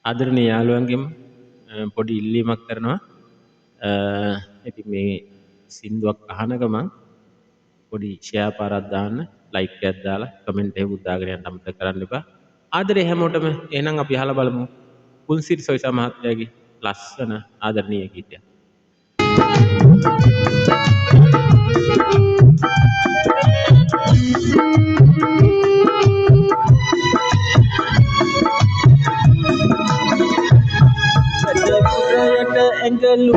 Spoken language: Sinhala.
ආදරණීය යාළුවන්ගෙන් පොඩි ඉල්ලීමක් කරනවා. ඉතින් මේ සින්දුවක් අහන ගමන් පොඩි ෂෙයා පාරක් දාන්න, ලයික් එකක් දාලා, කමෙන්ට් එකකුත් දාගෙන යන්න අමතක කරන්න එපා. ආදරේ හැමෝටම. එහෙනම් අපි අහලා බලමු පුන්සිරි සොයිසා මහත්තයාගේ ලස්සන ආදරණීය ගීතයක්. ඇඟලු